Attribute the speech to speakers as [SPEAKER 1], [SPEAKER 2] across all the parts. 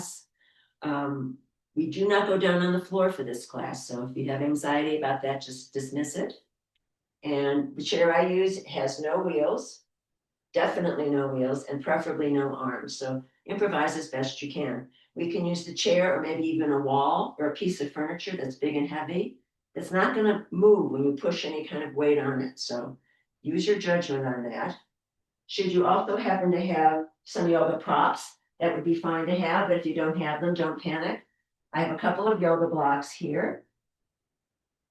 [SPEAKER 1] class. We do not go down on the floor for this class. So if you have anxiety about that, just dismiss it. And the chair I use has no wheels, definitely no wheels, and preferably no arms. So improvise as best you can. We can use the chair or maybe even a wall or a piece of furniture that's big and heavy. It's not going to move when you push any kind of weight on it. So use your judgment on that. Should you also happen to have some yoga props, that would be fine to have, but if you don't have them, don't panic. I have a couple of yoga blocks here,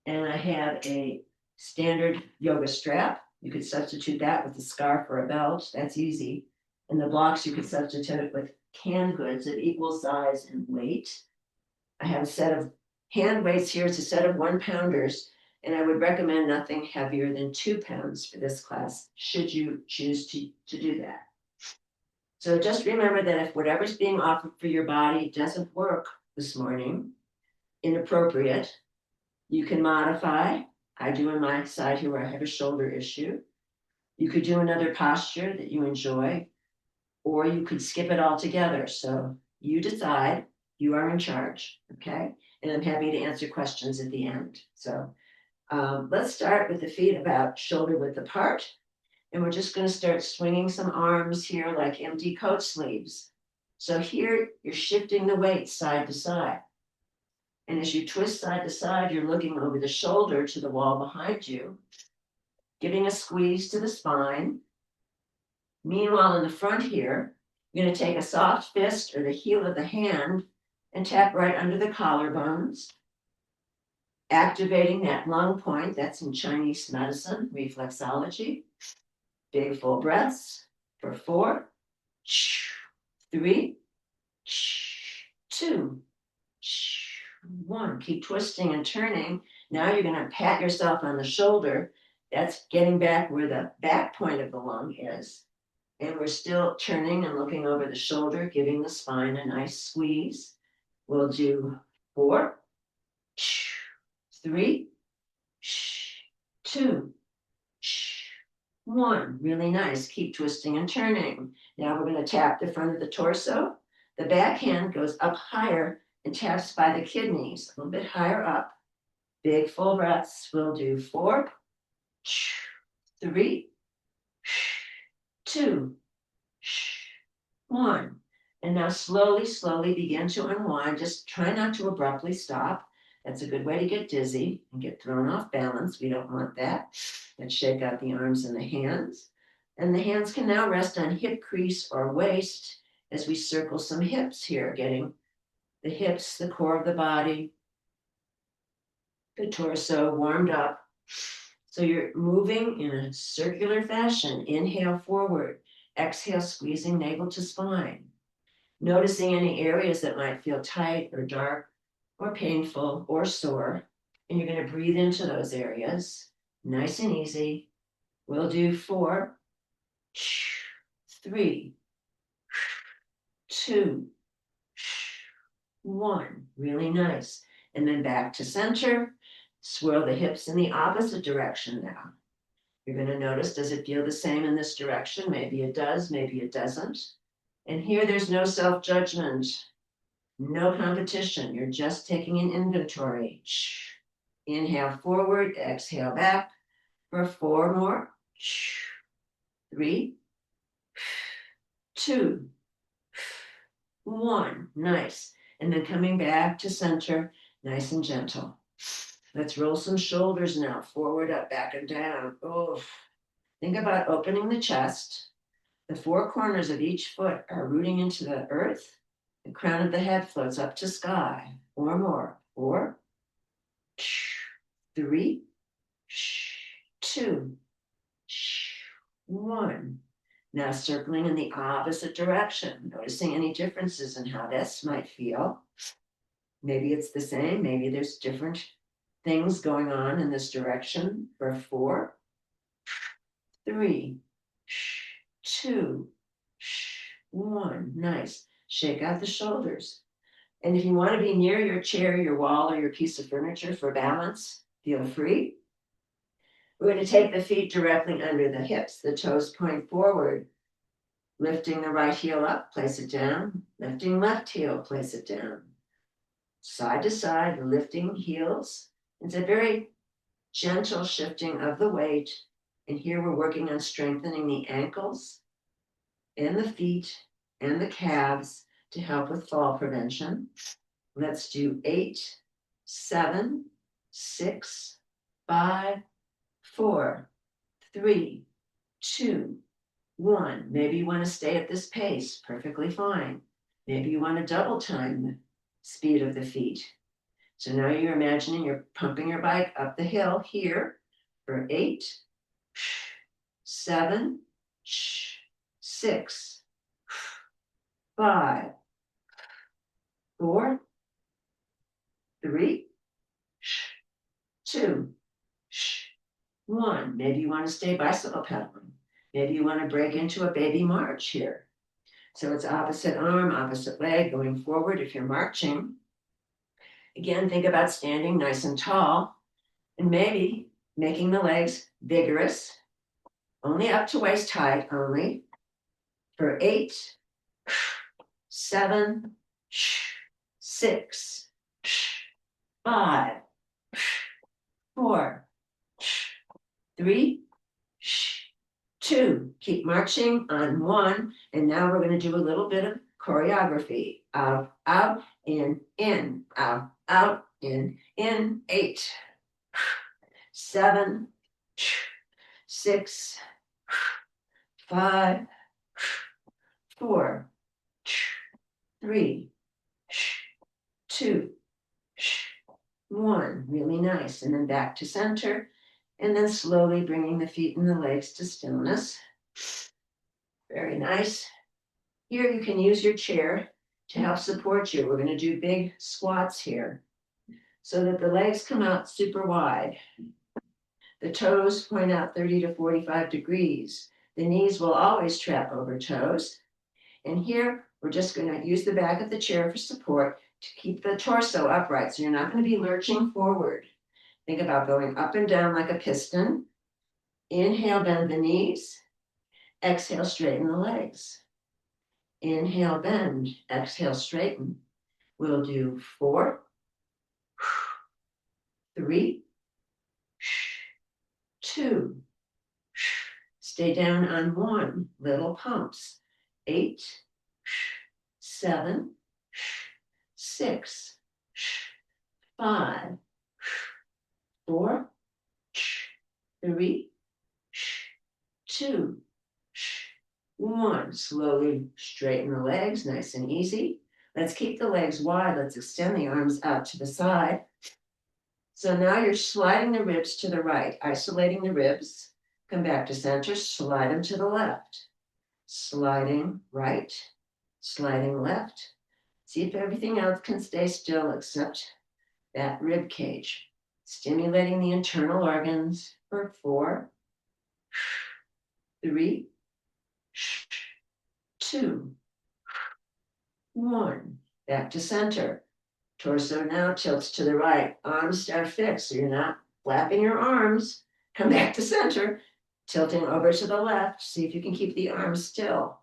[SPEAKER 1] and I have a standard yoga strap. You could substitute that with a scarf or a belt. That's easy. And the blocks you could substitute with canned goods of equal size and weight. I have a set of hand weights here. It's a set of 1-pounders, and I would recommend nothing heavier than 2 pounds for this class, should you choose to do that. So just remember that if whatever's being offered for your body doesn't work this morning, inappropriate, you can modify. I do on my side here where I have a shoulder issue. You could do another posture that you enjoy, or you could skip it altogether. So you decide, you are in charge, okay? And I'm happy to answer questions at the end. So let's start with the feet about shoulder width apart. And we're just going to start swinging some arms here like empty coat sleeves. So here you're shifting the weight side to side. And as you twist side to side, you're looking over the shoulder to the wall behind you, giving a squeeze to the spine. Meanwhile, in the front here, you're going to take a soft fist or the heel of the hand and tap right under the collarbones, activating that lung point. That's in Chinese medicine, reflexology. Big full breaths for 4, 3, 2, 1. Keep twisting and turning. Now you're going to pat yourself on the shoulder. That's getting back where the back point of the lung is. And we're still turning and looking over the shoulder, giving the spine a nice squeeze. We'll do 4, 3, 2, 1. Really nice. Keep twisting and turning. Now we're going to tap the front of the torso. The back hand goes up higher and taps by the kidneys, a little bit higher up. Big full breaths. We'll do 4, 3, 2, 1. And now slowly begin to unwind. Just try not to abruptly stop. That's a good way to get dizzy and get thrown off balance. We don't want that. And shake out the arms and the hands. And the hands can now rest on hip crease or waist as we circle some hips here, getting the hips, the core of the body, the torso warmed up. So you're moving in a circular fashion. Inhale forward, exhale, squeezing navel to spine. Noticing any areas that might feel tight or dark or painful or sore. And you're going to breathe into those areas. Nice and easy. We'll do 4, 3, 2, 1. Really nice. And then back to center. Swirl the hips in the opposite direction now. You're going to notice, does it feel the same in this direction? Maybe it does, maybe it doesn't. And here there's no self-judgment, no competition. You're just taking an inventory. Inhale forward, exhale back for 4 more. 3, 2, 1. Nice. And then coming back to center, nice and gentle. Let's roll some shoulders now, forward, up, back, and down. Oh, think about opening the chest. The 4 corners of each foot are rooting into the earth. The crown of the head floats up to sky. 4 more. 4, 3, 2, 1. Now circling in the opposite direction, noticing any differences in how this might feel. Maybe it's the same, maybe there's different things going on in this direction. For 4, 3, 2, 1. Nice. Shake out the shoulders. And if you want to be near your chair, your wall, or your piece of furniture for balance, feel free. We're going to take the feet directly under the hips, the toes point forward. Lifting the right heel up, place it down. Lifting left heel, place it down. Side to side, lifting heels. It's a very gentle shifting of the weight. And here we're working on strengthening the ankles and the feet and the calves to help with fall prevention. Let's do 8, 7, 6, 5, 4, 3, 2, 1. Maybe you want to stay at this pace, perfectly fine. Maybe you want to double time the speed of the feet. So now you're imagining you're pumping your bike up the hill here for 8, 7, 6, 5, 4, 3, 2, 1. Maybe you want to stay bicycle pedaling. Maybe you want to break into a baby march here. So it's opposite arm, opposite leg going forward if you're marching. Again, think about standing nice and tall and maybe making the legs vigorous, only up to waist height only, for 8, 7, 6, 5, 4, 3, 2. Keep marching on 1. And now we're going to do a little bit of choreography. Out, out, in, out, in, 8, 7, 6, 5, 4, 3, 2, 1. Really nice. And then back to center. And then slowly bringing the feet and the legs to stillness. Very nice. Here you can use your chair to help support you. We're going to do big squats here so that the legs come out super wide. The toes point out 30 to 45 degrees. The knees will always trap over toes. And here we're just going to use the back of the chair for support to keep the torso upright. So you're not going to be lurching forward. Think about going up and down like a piston. Inhale, bend the knees. Exhale, straighten the legs. Inhale, bend. Exhale, straighten. We'll do 4, 3, 2. Stay down on 1. Little pumps. 8, 7, 6, 5, 4, 3, 2, 1. Slowly straighten the legs, nice and easy. Let's keep the legs wide. Let's extend the arms out to the side. So now you're sliding the ribs to the right, isolating the ribs. Come back to center, slide them to the left. Sliding right, sliding left. See if everything else can stay still except that rib cage. Stimulating the internal organs for 4, 3, 2, 1. Back to center. Torso now tilts to the right. Arms start fixed, so you're not flapping your arms. Come back to center. Tilting over to the left. See if you can keep the arms still.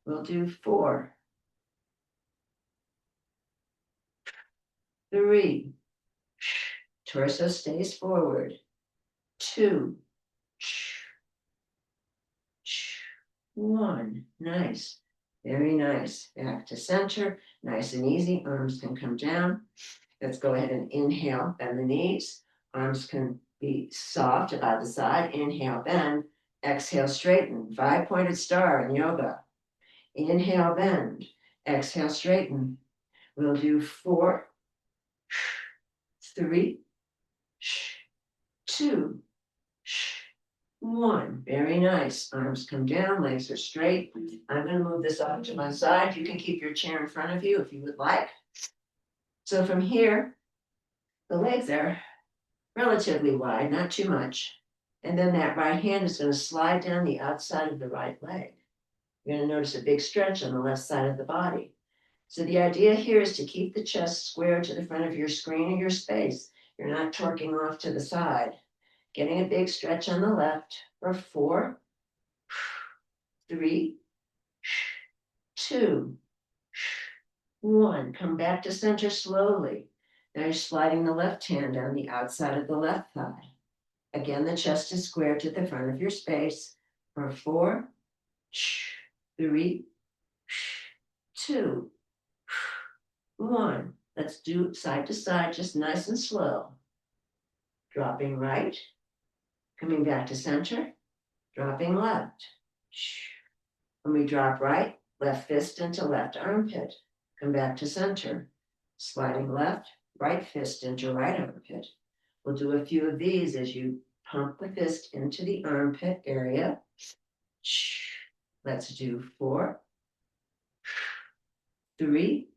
[SPEAKER 1] We'll do 4, 3. Torso stays forward. 2, 1. Nice. Very nice. Back to center. Nice and easy. Arms can come down. Let's go ahead and inhale. Bend the knees. Arms can be soft about the side. Inhale, bend. Exhale, straighten. 5-pointed star in yoga. Inhale, bend. Exhale, straighten. We'll do 4, 3, 2, 1. Very nice. Arms come down, legs are straight. I'm going to move this off to my side. You can keep your chair in front of you if you would like. So from here, the legs are relatively wide, not too much. And then that right hand is going to slide down the outside of the right leg. You're going to notice a big stretch on the left side of the body. So the idea here is to keep the chest square to the front of your screen or your space. You're not torquing off to the side. Getting a big stretch on the left for 4, 3, 2, 1. Come back to center slowly. Now you're sliding the left hand down the outside of the left thigh. Again, the chest is squared to the front of your space for 4, 3, 2, 1. Let's do side to side, just nice and slow. Dropping right, coming back to center, dropping left. When we drop right, left fist into left armpit. Come back to center. Sliding left, right fist into right armpit. We'll do a few of these as you pump the fist into the armpit area. Let's do 4, 3,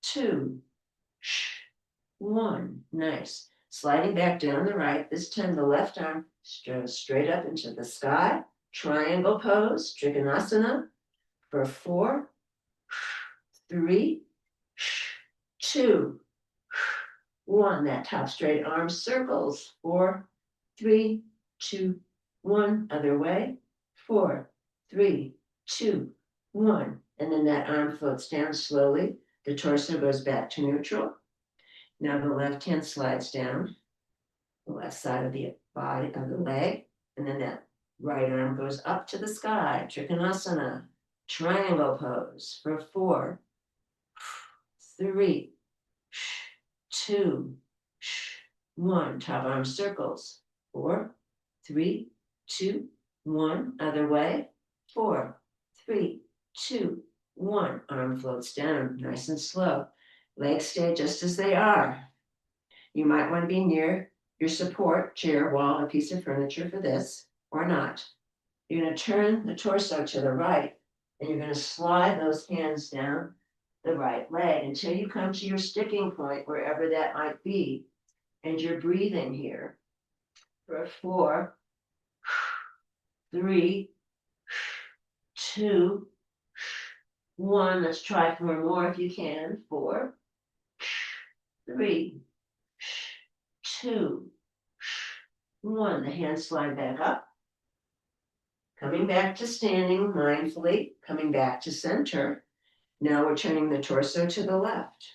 [SPEAKER 1] 2, 1. Nice. Sliding back down the right. This time the left arm straight up into the sky. Triangle pose, Trikonasana, for 4, 3, 2, 1. That top straight arm circles. 4, 3, 2, 1. Other way. 4, 3, 2, 1. And then that arm floats down slowly. The torso goes back to neutral. Now the left hand slides down the left side of the body of the leg. And then that right arm goes up to the sky. Trikonasana. Triangle pose for 4, 3, 2, 1. Top arm circles. 4, 3, 2, 1. Other way. 4, 3, 2, 1. Arm floats down, nice and slow. Legs stay just as they are. You might want to be near your support, chair, wall, or piece of furniture for this, or not. You're going to turn the torso to the right, and you're going to slide those hands down the right leg until you come to your sticking point, wherever that might be. And you're breathing here for 4, 3, 2, 1. Let's try 4 more if you can. 4, 3, 2, 1. The hands slide back up. Coming back to standing mindfully, coming back to center. Now we're turning the torso to the left.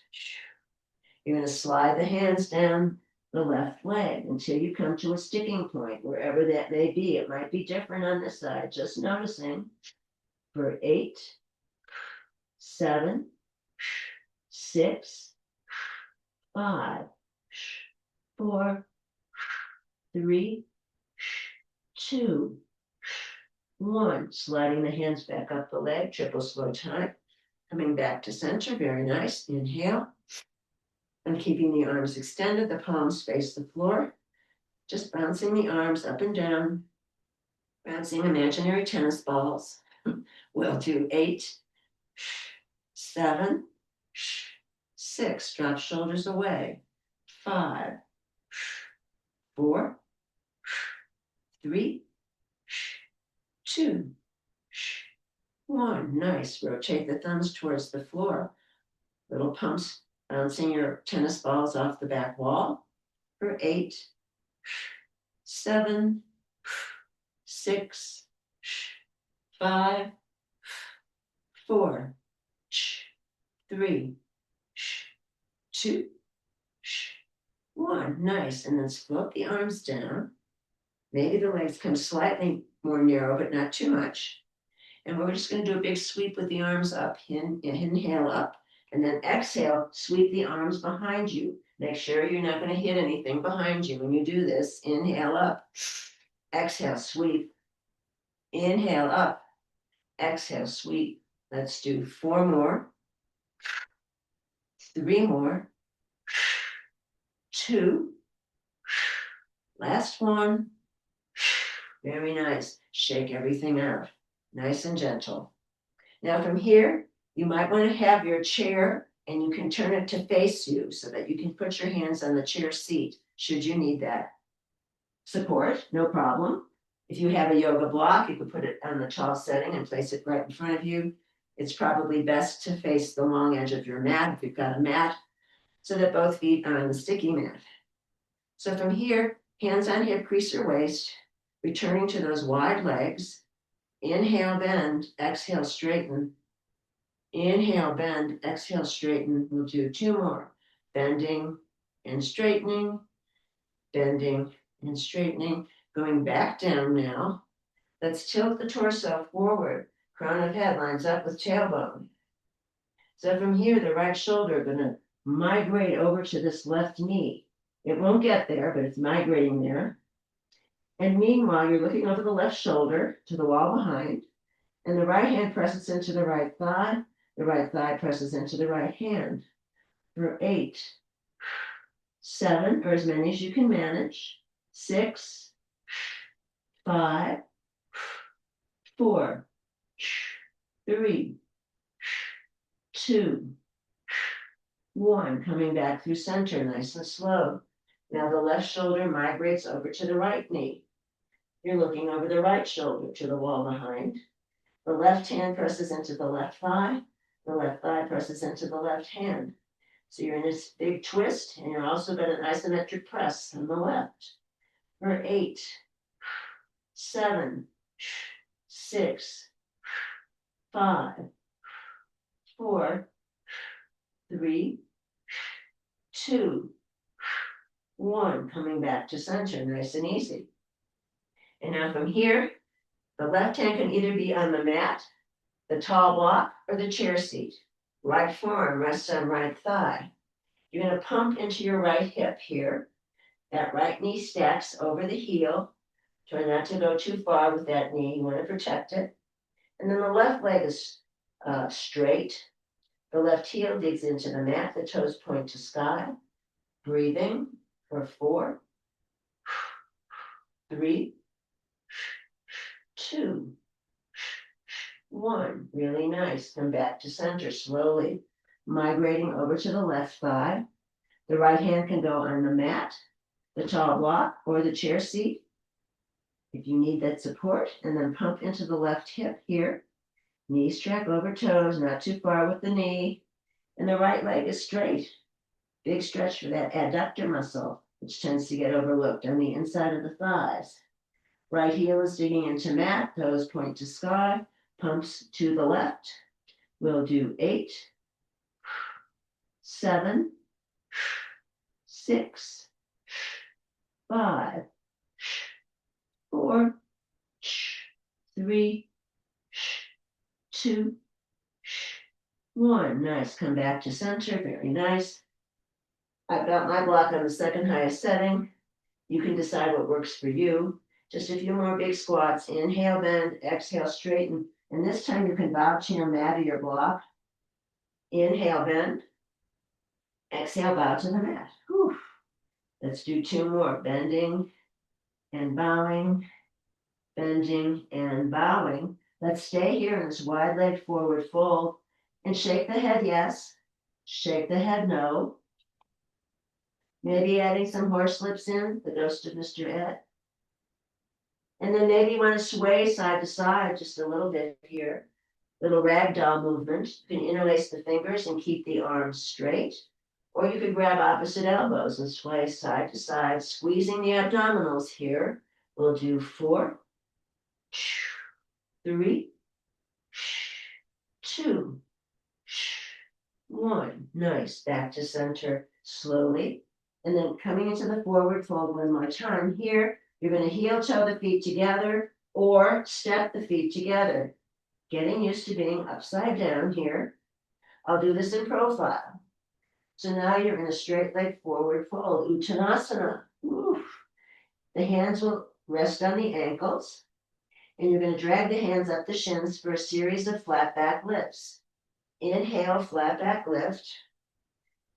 [SPEAKER 1] You're going to slide the hands down the left leg until you come to a sticking point, wherever that may be. It might be different on this side, just noticing. For 8, 7, 6, 5, 4, 3, 2, 1. Sliding the hands back up the leg, triple slow time. Coming back to center, very nice. Inhale. And keeping the arms extended, the palms face the floor. Just bouncing the arms up and down. Bouncing imaginary tennis balls. We'll do 8, 7, 6. Drop shoulders away. 5, 4, 3, 2, 1. Nice. Rotate the thumbs towards the floor. Little pumps, bouncing your tennis balls off the back wall. For 8, 7, 6, 5, 4, 3, 2, 1. Nice. And then float the arms down. Maybe the legs come slightly more narrow, but not too much. And we're just going to do a big sweep with the arms up. Inhale up. And then exhale, sweep the arms behind you. Make sure you're not going to hit anything behind you when you do this. Inhale up. Exhale, sweep. Inhale up. Exhale, sweep. Let's do 4 more. 3 more. 2. Last one. Very nice. Shake everything out. Nice and gentle. Now from here, you might want to have your chair and you can turn it to face you so that you can put your hands on the chair seat should you need that support, no problem. If you have a yoga block, you can put it on the tall setting and place it right in front of you. It's probably best to face the long edge of your mat if you've got a mat so that both feet are on the sticky mat. So from here, hands on hip, crease your waist, returning to those wide legs. Inhale, bend, exhale, straighten. Inhale, bend, exhale, straighten. We'll do 2 more. Bending and straightening, bending and straightening. Going back down now. Let's tilt the torso forward. Crown of head lines up with tailbone. So from here, the right shoulder going to migrate over to this left knee. It won't get there, but it's migrating there. And meanwhile, you're looking over the left shoulder to the wall behind, and the right hand presses into the right thigh. The right thigh presses into the right hand. For 8, 7, or as many as you can manage. 6, 5, 4, 3, 2, 1. Coming back through center, nice and slow. Now the left shoulder migrates over to the right knee. You're looking over the right shoulder to the wall behind. The left hand presses into the left thigh. The left thigh presses into the left hand. So you're in this big twist, and you're also got an isometric press on the left. For 8, 7, 6, 5, 4, 3, 2, 1. Coming back to center, nice and easy. And now from here, the left hand can either be on the mat, the tall block, or the chair seat. Right forearm rests on right thigh. You're going to pump into your right hip here. That right knee stacks over the heel. Try not to go too far with that knee. You want to protect it. And then the left leg is straight. The left heel digs into the mat. The toes point to sky. Breathing for 4, 3, 2, 1. Really nice. Come back to center slowly, migrating over to the left thigh. The right hand can go on the mat, the tall block, or the chair seat if you need that support, and then pump into the left hip here. Knees track over toes, not too far with the knee, and the right leg is straight. Big stretch for that adductor muscle, which tends to get overlooked on the inside of the thighs. Right heel is digging into mat, toes point to sky, pumps to the left. We'll do 8, 7, 6, 5, 4, 3, 2, 1. Nice. Come back to center. Very nice. I've got my block on the second highest setting. You can decide what works for you. Just a few more big squats. Inhale, bend, exhale, straighten. And this time you can bow to your mat or your block. Inhale, bend. Exhale, bow to the mat. Whew. Let's do 2 more. Bending and bowing. Bending and bowing. Let's stay here in this wide leg forward fold. And shake the head yes. Shake the head no. Maybe adding some horse lips in, the ghost of Mr. Ed. And then maybe you want to sway side to side just a little bit here. Little ragdoll movement. You can interlace the fingers and keep the arms straight. Or you could grab opposite elbows and sway side to side, squeezing the abdominals here. We'll do 4, 3, 2, 1. Nice. Back to center slowly. And then coming into the forward fold one more time here. You're going to heel toe the feet together or step the feet together. Getting used to being upside down here. I'll do this in profile. So now you're in a straight leg forward fold, Uttanasana. Oof. The hands will rest on the ankles. And you're going to drag the hands up the shins for a series of flat back lifts. Inhale, flat back lift.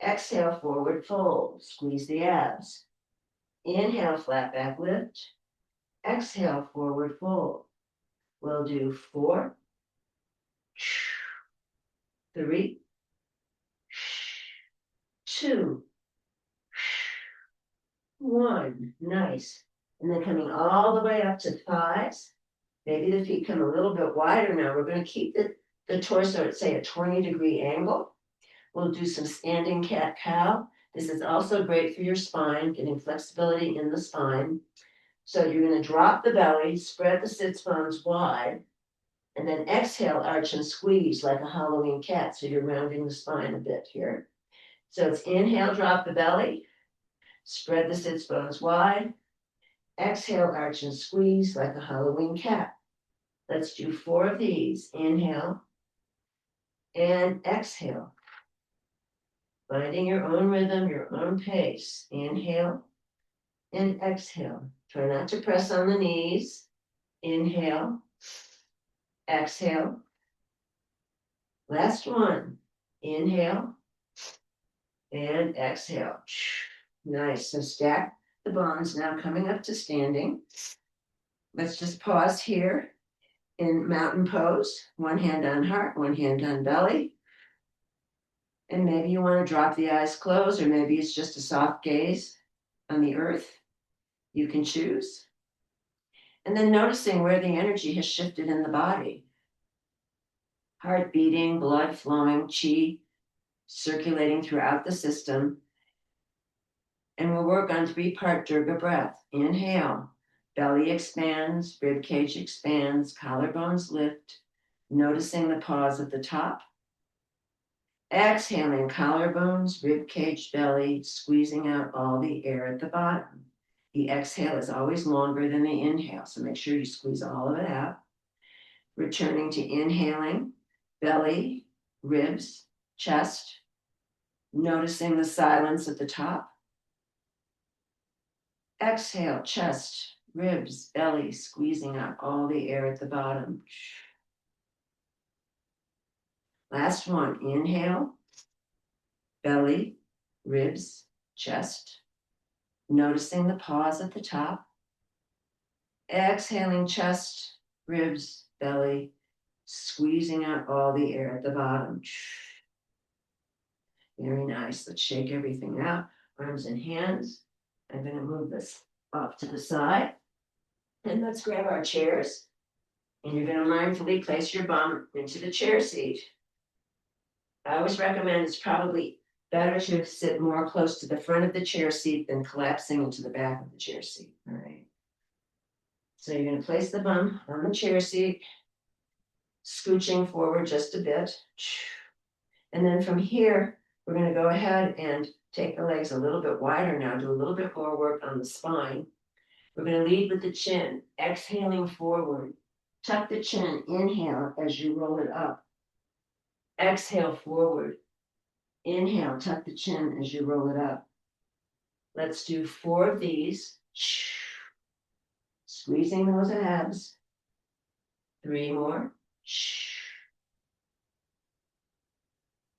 [SPEAKER 1] Exhale, forward fold. Squeeze the abs. Inhale, flat back lift. Exhale, forward fold. We'll do 4, 3, 2, 1. Nice. And then coming all the way up to thighs. Maybe the feet come a little bit wider now. We're going to keep the torso at, say, a 20-degree angle. We'll do some standing cat-cow. This is also great for your spine, getting flexibility in the spine. So you're going to drop the belly, spread the sits bones wide, And then exhale, arch and squeeze like a Halloween cat. So you're rounding the spine a bit here. So it's inhale, drop the belly, spread the sits bones wide. Exhale, arch and squeeze like a Halloween cat. Let's do 4 of these. Inhale and exhale. Finding your own rhythm, your own pace. Inhale and exhale. Try not to press on the knees. Inhale, exhale. Last one. Inhale and exhale. Nice. So stack the bones now coming up to standing. Let's just pause here in mountain pose. One hand on heart, one hand on belly. And maybe you want to drop the eyes closed, or maybe it's just a soft gaze on the earth. You can choose. And then noticing where the energy has shifted in the body. Heart beating, blood flowing, chi circulating throughout the system. And we'll work on 3-part Durga breath. Inhale, belly expands, rib cage expands, collarbones lift, noticing the pause at the top. Exhaling, collarbones, rib cage, belly, squeezing out all the air at the bottom. The exhale is always longer than the inhale, so make sure you squeeze all of it out. Returning to inhaling, belly, ribs, chest, noticing the silence at the top. Exhale, chest, ribs, belly, squeezing out all the air at the bottom. Last one, inhale, belly, ribs, chest, noticing the pause at the top. Exhaling, chest, ribs, belly, squeezing out all the air at the bottom. Very nice. Let's shake everything out. Arms and hands. I'm going to move this off to the side. And let's grab our chairs. And you're going to mindfully place your bum into the chair seat. I always recommend it's probably better to sit more close to the front of the chair seat than collapsing into the back of the chair seat. All right. So you're going to place the bum on the chair seat, scooching forward just a bit. And then from here, we're going to go ahead and take the legs a little bit wider now, do a little bit more work on the spine. We're going to lead with the chin, exhaling forward. Tuck the chin, inhale as you roll it up. Exhale forward. Inhale, tuck the chin as you roll it up. Let's do 4 of these. Squeezing those abs. 3 more.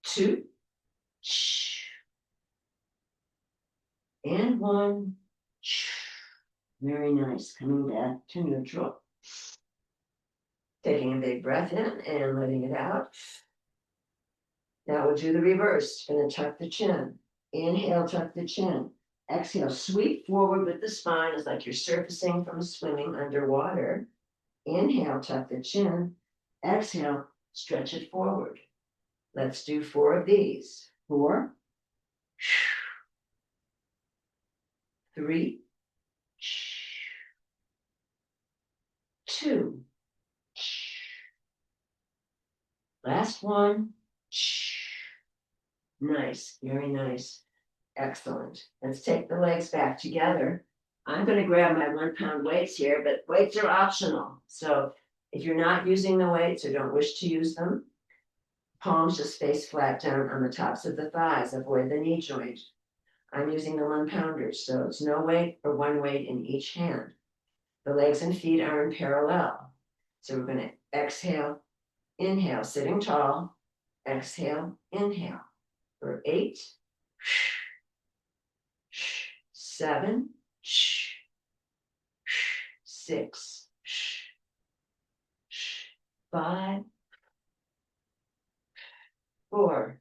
[SPEAKER 1] 2. And 1. Very nice. Coming back to neutral. Taking a big breath in and letting it out. Now we'll do the reverse. Going to tuck the chin. Inhale, tuck the chin. Exhale, sweep forward with the spine. It's like you're surfacing from swimming underwater. Inhale, tuck the chin. Exhale, stretch it forward. Let's do 4 of these. 4. 3. 2. Last one. Nice, very nice. Excellent. Let's take the legs back together. I'm going to grab my 1-pound weights here, but weights are optional. So if you're not using the weights or don't wish to use them, palms just face flat down on the tops of the thighs. Avoid the knee joint. I'm using the 1-pounders, so it's no weight or one weight in each hand. The legs and feet are in parallel. So we're going to exhale, inhale, sitting tall, exhale, inhale. For 8, 7, 6, 5, 4,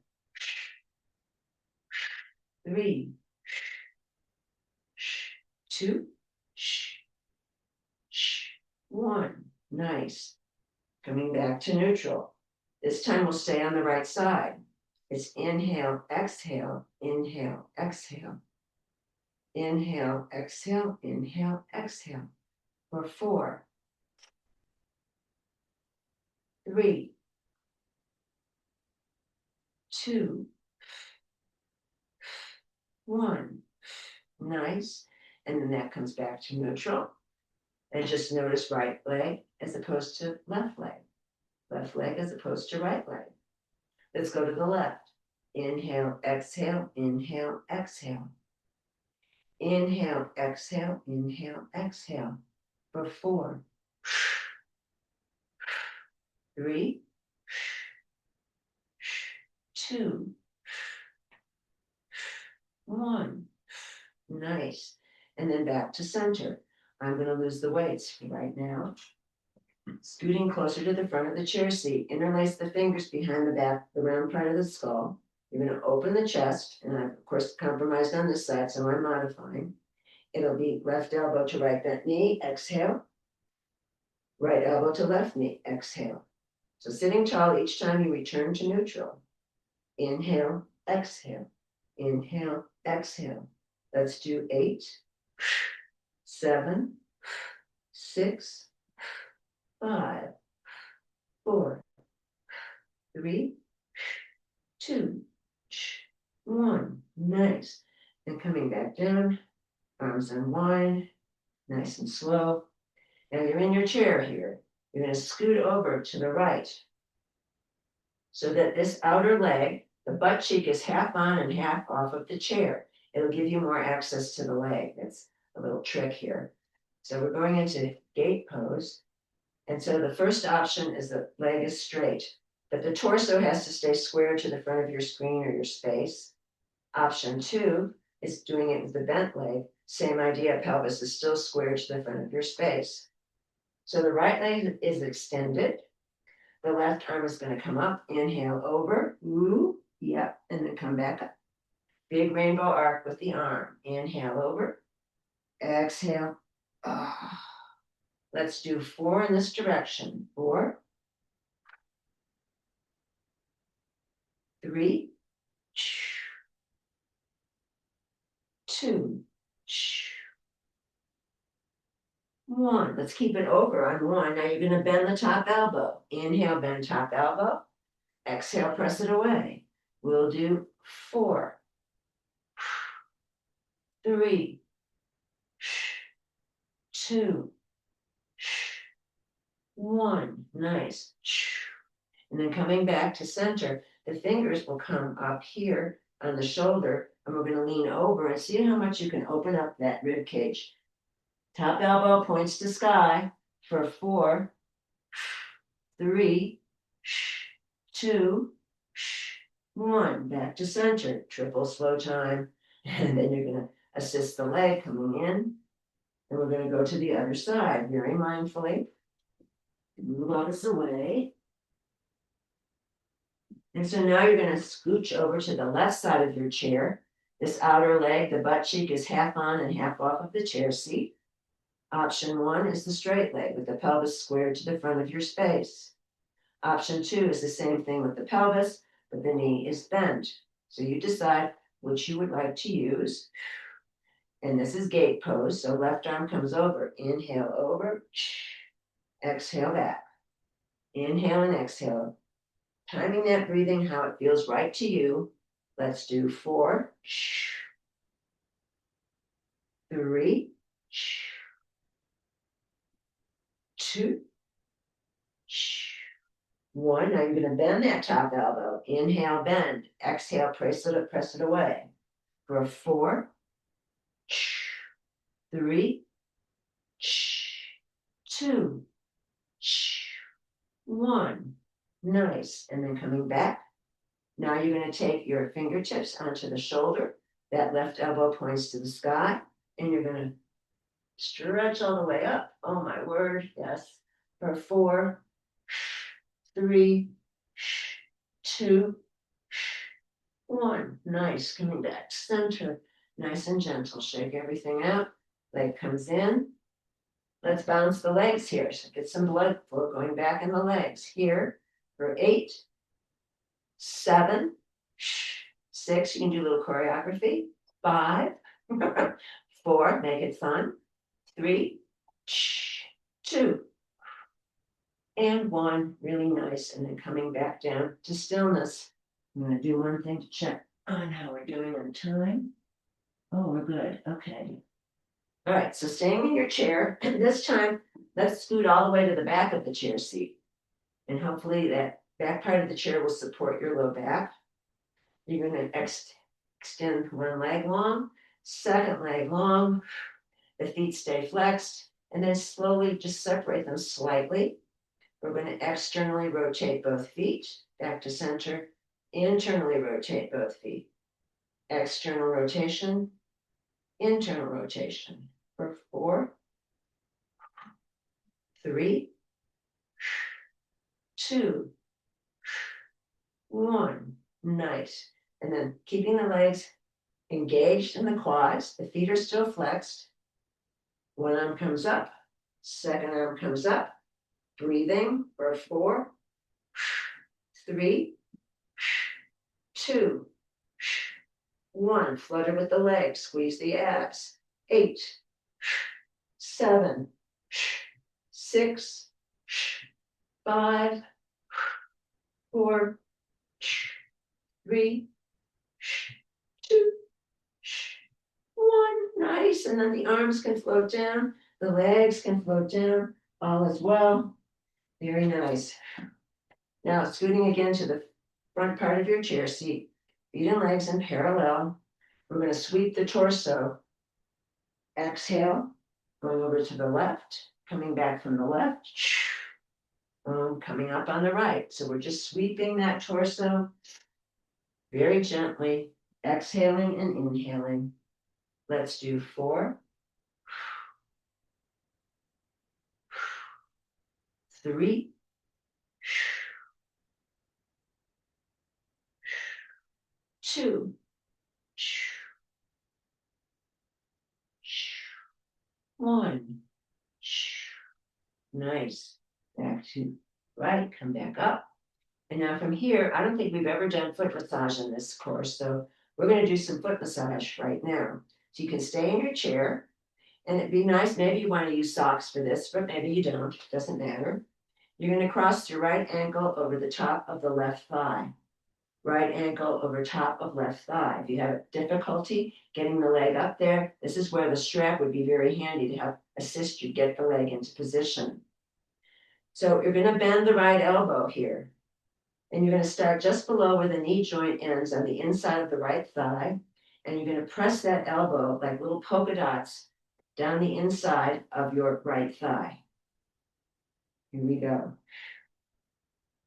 [SPEAKER 1] 3, 2, 1. Nice. Coming back to neutral. This time we'll stay on the right side. It's inhale, exhale, inhale, exhale. Inhale, exhale, inhale, exhale. For 4, 3, 2, 1. Nice. And then that comes back to neutral. And just notice right leg as opposed to left leg. Left leg as opposed to right leg. Let's go to the left. Inhale, exhale, inhale, exhale. Inhale, exhale, inhale, exhale. For 4, 3, 2, 1. Nice. And then back to center. I'm going to lose the weights right now. Scooting closer to the front of the chair seat, interlace the fingers behind the back, the round part of the skull. You're going to open the chest, and I've, of course, compromised on this side, so I'm modifying. It'll be left elbow to right bent knee, exhale. Right elbow to left knee, exhale. So sitting tall each time you return to neutral. Inhale, exhale. Inhale, exhale. Let's do 8, 7, 6, 5, 4, 3, 2, 1. Nice. And coming back down, arms unwind, nice and slow. Now you're in your chair here. You're going to scoot over to the right so that this outer leg, the butt cheek, is half on and half off of the chair. It'll give you more access to the leg. That's a little trick here. So we're going into gate pose. And so the first option is the leg is straight, but the torso has to stay square to the front of your screen or your space. Option 2 is doing it with the bent leg. Same idea, pelvis is still square to the front of your space. So the right leg is extended. The left arm is going to come up. Inhale over. Ooh, yep, and then come back up. Big rainbow arc with the arm. Inhale over. Exhale. Ah. Let's do 4 in this direction. 4, 3, 2, 1. Let's keep it over on 1. Now you're going to bend the top elbow. Inhale, bend top elbow. Exhale, press it away. We'll do 4, 3, 2, 1. Nice. And then coming back to center, the fingers will come up here on the shoulder, and we're going to lean over and see how much you can open up that rib cage. Top elbow points to sky for 4, 3, 2, 1. Back to center. Triple slow time. And then you're going to assist the leg coming in. And we're going to go to the other side very mindfully. Move all this away. And so now you're going to scooch over to the left side of your chair. This outer leg, the butt cheek, is half on and half off of the chair seat. Option 1 is the straight leg with the pelvis squared to the front of your space. Option 2 is the same thing with the pelvis, but the knee is bent. So you decide which you would like to use. And this is gate pose, so left arm comes over. Inhale over, exhale back. Inhale and exhale. Timing that breathing how it feels right to you. Let's do 4, 3, 2, 1. Now you're going to bend that top elbow. Inhale, bend. Exhale, press it away. For 4, 3, 2, 1. Nice. And then coming back. Now you're going to take your fingertips onto the shoulder. That left elbow points to the sky. And you're going to stretch all the way up. Oh my word. Yes. For 4, 3, 2, 1. Nice. Coming back. Center. Nice and gentle. Shake everything out. Leg comes in. Let's bounce the legs here. So get some blood flow going back in the legs. Here for 8, 7, 6. You can do a little choreography. 5, 4. Make it fun. 3, 2, and one, really nice, and then coming back down to stillness. I'm gonna do one thing to check on how we're doing on time. Oh, we're good, okay. All right, so staying in your chair, this time, let's scoot all the way to the back of the chair seat. And hopefully that back part of the chair will support your low back. You're gonna extend one leg long, second leg long, the feet stay flexed, and then slowly just separate them slightly. We're going to externally rotate both feet back to center, internally rotate both feet. External rotation, internal rotation. For 4, 3, 2, 1. Nice. And then keeping the legs engaged in the quads, the feet are still flexed. One arm comes up, second arm comes up. Breathing for 4, 3, 2, 1. Flutter with the legs, squeeze the abs. 8, 7, 6, 5, 4, 3, 2, 1. Nice. And then the arms can float down, the legs can float down, all is well. Very nice. Now scooting again to the front part of your chair seat, feet and legs in parallel. We're going to sweep the torso. Exhale, going over to the left, coming back from the left, coming up on the right. So we're just sweeping that torso very gently, exhaling and inhaling. Let's do 4, 3, 2, 1. Nice. Back to right, come back up. And now from here, I don't think we've ever done foot massage in this course, so we're going to do some foot massage right now. So you can stay in your chair, and it'd be nice, maybe you want to use socks for this, but maybe you don't, doesn't matter. You're going to cross your right ankle over the top of the left thigh. Right ankle over top of left thigh. If you have difficulty getting the leg up there, this is where the strap would be very handy to help assist you get the leg into position. So you're going to bend the right elbow here. And you're going to start just below where the knee joint ends on the inside of the right thigh. And you're going to press that elbow like little polka dots down the inside of your right thigh. Here we go.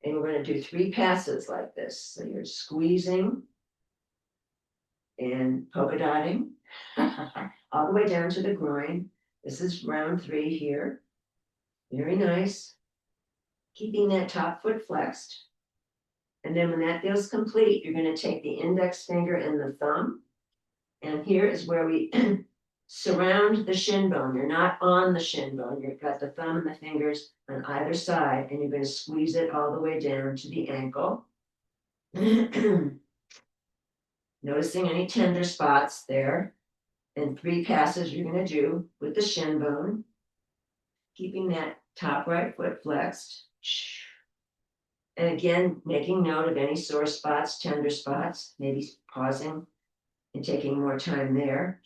[SPEAKER 1] And we're going to do 3 passes like this. So you're squeezing and polka dotting all the way down to the groin. This is round 3 here. Very nice. Keeping that top foot flexed. And then when that feels complete, you're going to take the index finger and the thumb. And here is where we surround the shin bone. You're not on the shin bone. You've got the thumb and the fingers on either side, and you're going to squeeze it all the way down to the ankle. Noticing any tender spots there. And 3 passes you're going to do with the shin bone. Keeping that top right foot flexed. And again, making note of any sore spots, tender spots, maybe pausing and taking more time there.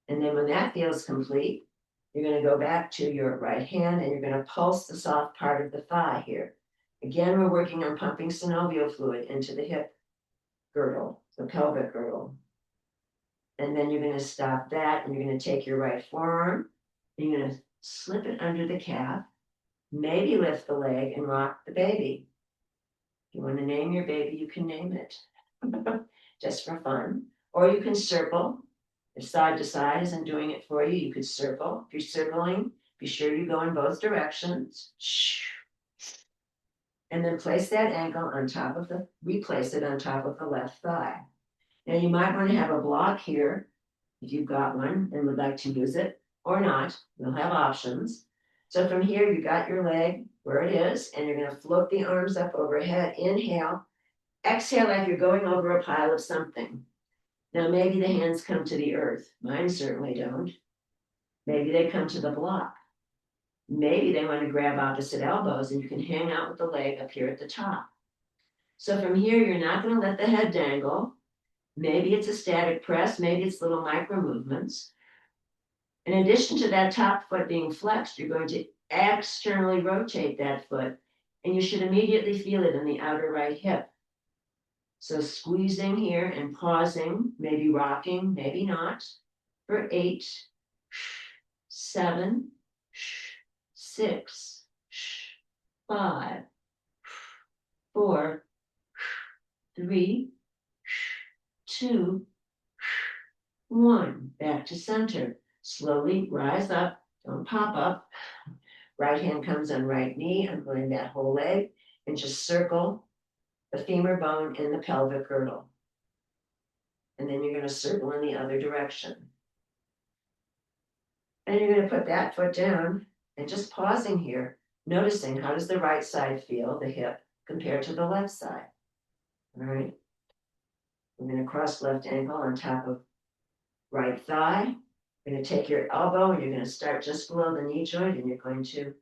[SPEAKER 1] And then when that feels complete, you're going to go back to your right hand and you're going to pulse the soft part of the thigh here. Again, we're working on pumping synovial fluid into the hip girdle, the pelvic girdle. And then you're going to stop that and you're going to take your right forearm and you're going to slip it under the calf. Maybe lift the leg and rock the baby. If you want to name your baby, you can name it, just for fun. Or you can circle. If side to side isn't doing it for you, you could circle. If you're circling, be sure you go in both directions. And then place that ankle on top of replace it on top of the left thigh. Now you might want to have a block here, if you've got one and would like to use it, or not. You'll have options. So from here, you got your leg where it is, and you're going to float the arms up overhead. Inhale. Exhale like you're going over a pile of something. Now, maybe the hands come to the earth. Mine certainly don't. Maybe they come to the block. Maybe they want to grab opposite elbows and you can hang out with the leg up here at the top. So from here, you're not going to let the head dangle. Maybe it's a static press, maybe it's little micro movements. In addition to that top foot being flexed, you're going to externally rotate that foot, and you should immediately feel it in the outer right hip. So squeezing here and pausing, maybe rocking, maybe not, for 8, 7, 6, 5, 4, 3, 2, 1. Back to center. Slowly rise up, don't pop up. Right hand comes on right knee. I'm going that whole leg and just circle the femur bone in the pelvic girdle. And then you're going to circle in the other direction. And you're going to put that foot down and just pausing here, noticing how does the right side feel, the hip, compared to the left side. All right. We're going to cross left ankle on top of right thigh. You're going to take your elbow and you're going to start just below the knee joint and you're going to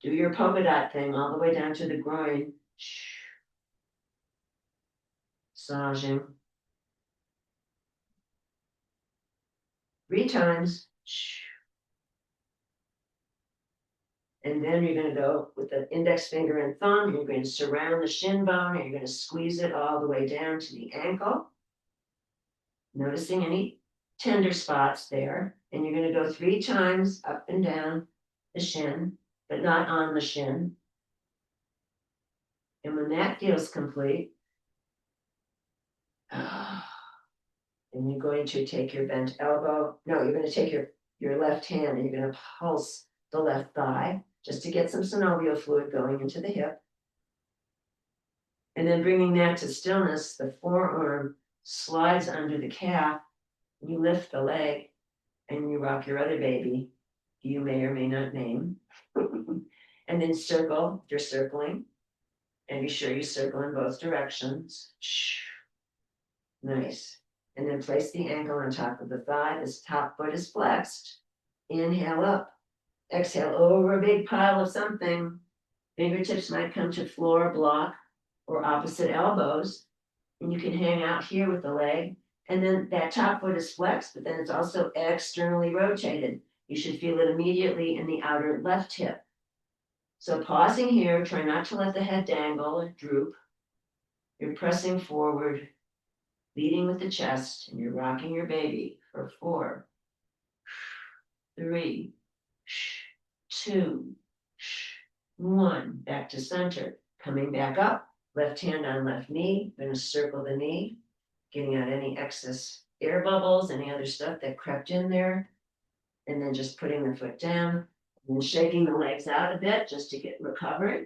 [SPEAKER 1] do your polka dot thing all the way down to the groin. Massaging. 3 times. And then you're going to go with the index finger and thumb. You're going to surround the shin bone and you're going to squeeze it all the way down to the ankle. Noticing any tender spots there. And you're going to go 3 times up and down the shin, but not on the shin. And when that feels complete, and you're going to take your bent elbow. No, you're going to take your left hand and you're going to pulse the left thigh just to get some synovial fluid going into the hip. And then bringing that to stillness, the forearm slides under the calf. You lift the leg and you rock your other baby, you may or may not name. And then circle, if you're circling, and be sure you circle in both directions. Nice. And then place the ankle on top of the thigh. This top foot is flexed. Inhale up. Exhale over a big pile of something. Fingertips might come to floor, block, or opposite elbows. And you can hang out here with the leg. And then that top foot is flexed, but then it's also externally rotated. You should feel it immediately in the outer left hip. So pausing here, try not to let the head dangle or droop. You're pressing forward, leading with the chest, and you're rocking your baby for 4, 3, 2, 1. Back to center. Coming back up, left hand on left knee. Going to circle the knee, getting out any excess air bubbles, any other stuff that crept in there. And then just putting the foot down and shaking the legs out a bit just to get recovered.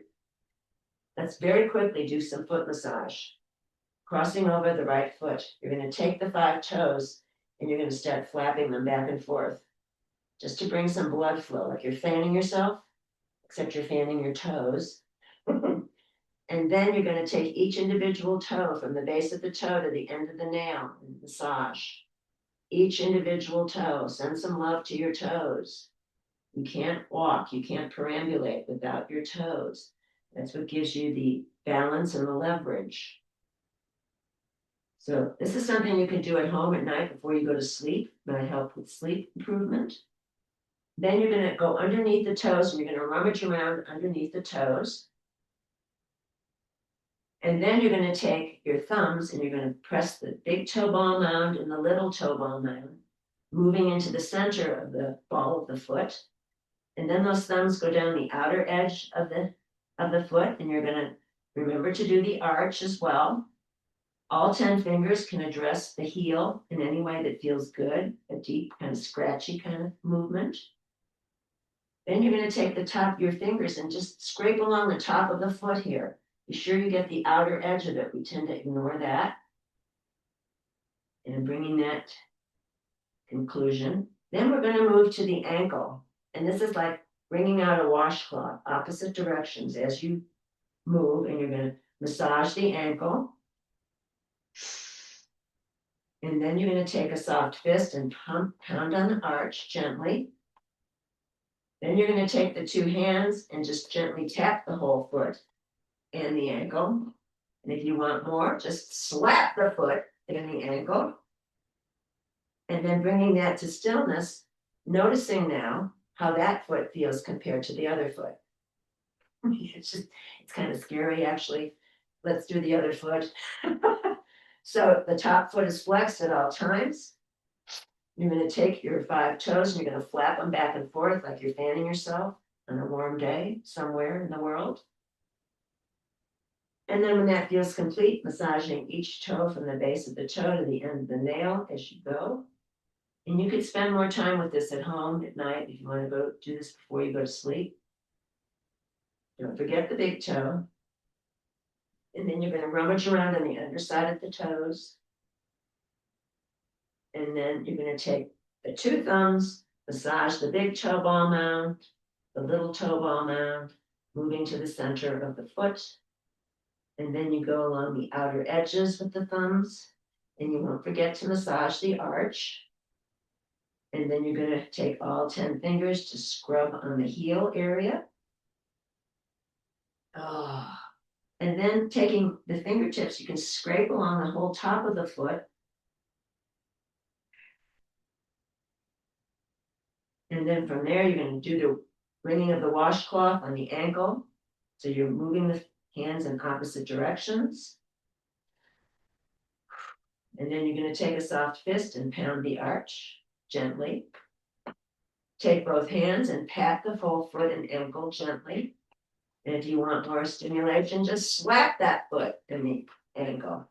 [SPEAKER 1] Let's very quickly do some foot massage. Crossing over the right foot. You're going to take the 5 toes and you're going to start flapping them back and forth just to bring some blood flow, like you're fanning yourself, except you're fanning your toes. And then you're going to take each individual toe from the base of the toe to the end of the nail and massage. Each individual toe. Send some love to your toes. You can't walk, you can't perambulate without your toes. That's what gives you the balance and the leverage. So this is something you can do at home at night before you go to sleep. It might help with sleep improvement. Then you're going to go underneath the toes and you're going to rummage around underneath the toes. And then you're going to take your thumbs and you're going to press the big toe ball mound and the little toe ball mound, moving into the center of the ball of the foot. And then those thumbs go down the outer edge of the foot, and you're going to remember to do the arch as well. All 10 fingers can address the heel in any way that feels good, a deep, kind of scratchy kind of movement. Then you're going to take the top of your fingers and just scrape along the top of the foot here. Be sure you get the outer edge of it. We tend to ignore that. And bringing that conclusion. Then we're going to move to the ankle. And this is like bringing out a washcloth, opposite directions as you move, and you're going to massage the ankle. And then you're going to take a soft fist and pound on the arch gently. Then you're going to take the two hands and just gently tap the whole foot and the ankle. And if you want more, just slap the foot and the ankle. And then bringing that to stillness, noticing now how that foot feels compared to the other foot. It's kind of scary, actually. Let's do the other foot. So the top foot is flexed at all times. You're going to take your 5 toes and you're going to flap them back and forth like you're fanning yourself on a warm day somewhere in the world. And then when that feels complete, massaging each toe from the base of the toe to the end of the nail as you go. And you could spend more time with this at home at night if you want to go do this before you go to sleep. Don't forget the big toe. And then you're going to rummage around on the underside of the toes. And then you're going to take the 2 thumbs, massage the big toe ball mound, the little toe ball mound, moving to the center of the foot. And then you go along the outer edges with the thumbs. And you won't forget to massage the arch. And then you're going to take all 10 fingers to scrub on the heel area. Oh. And then taking the fingertips, you can scrape along the whole top of the foot. And then from there, you're going to do the wringing of the washcloth on the ankle. So you're moving the hands in opposite directions. And then you're going to take a soft fist and pound the arch gently. Take both hands and pat the full foot and ankle gently. And if you want more stimulation, just slap that foot and the ankle.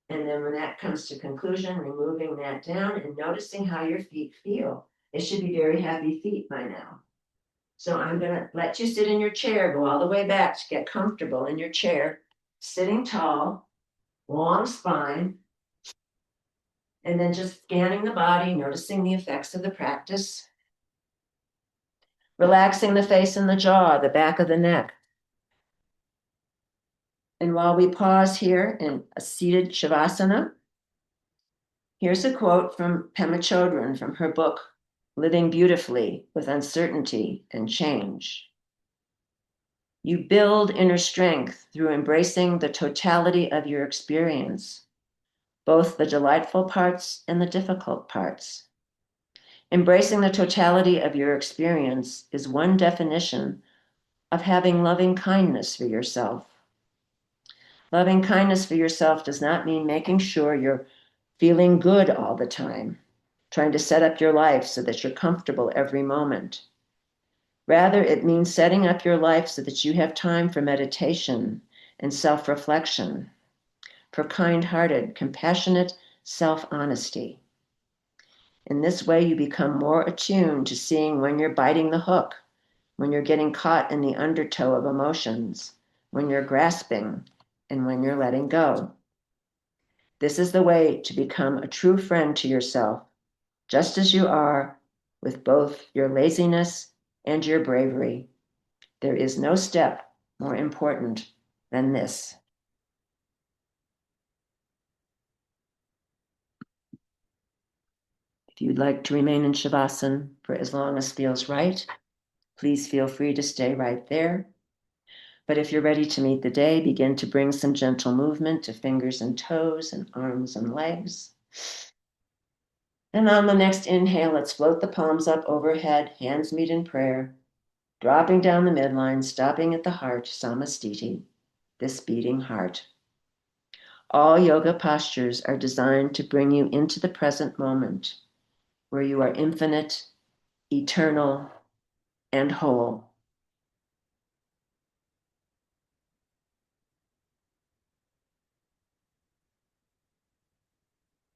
[SPEAKER 1] And then when that comes to conclusion, removing that down and noticing how your feet feel. It should be very happy feet by now. So I'm going to let you sit in your chair, go all the way back to get comfortable in your chair, sitting tall, long spine, and then just scanning the body, noticing the effects of the practice. Relaxing the face and the jaw, the back of the neck. And while we pause here in a seated Shavasana, here's a quote from Pema Chodron from her book, Living Beautifully with Uncertainty and Change. You build inner strength through embracing the totality of your experience, both the delightful parts and the difficult parts. Embracing the totality of your experience is one definition of having loving kindness for yourself. Loving kindness for yourself does not mean making sure you're feeling good all the time, trying to set up your life so that you're comfortable every moment. Rather, it means setting up your life so that you have time for meditation and self-reflection, for kind-hearted, compassionate self-honesty. In this way, you become more attuned to seeing when you're biting the hook, when you're getting caught in the undertow of emotions, when you're grasping, and when you're letting go. This is the way to become a true friend to yourself, just as you are, with both your laziness and your bravery. There is no step more important than this. If you'd like to remain in Shavasana for as long as feels right, please feel free to stay right there. But if you're ready to meet the day, begin to bring some gentle movement to fingers and toes and arms and legs. And on the next inhale, let's float the palms up overhead, hands meet in prayer, dropping down the midline, stopping at the heart, samastiti, this beating heart. All yoga postures are designed to bring you into the present moment, where you are infinite, eternal, and whole.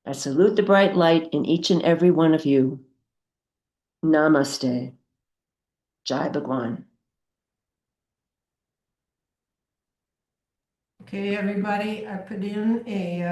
[SPEAKER 1] I salute the bright light in each and every one of you. Namaste. Jai Bhagwan.
[SPEAKER 2] Okay, everybody, I put in a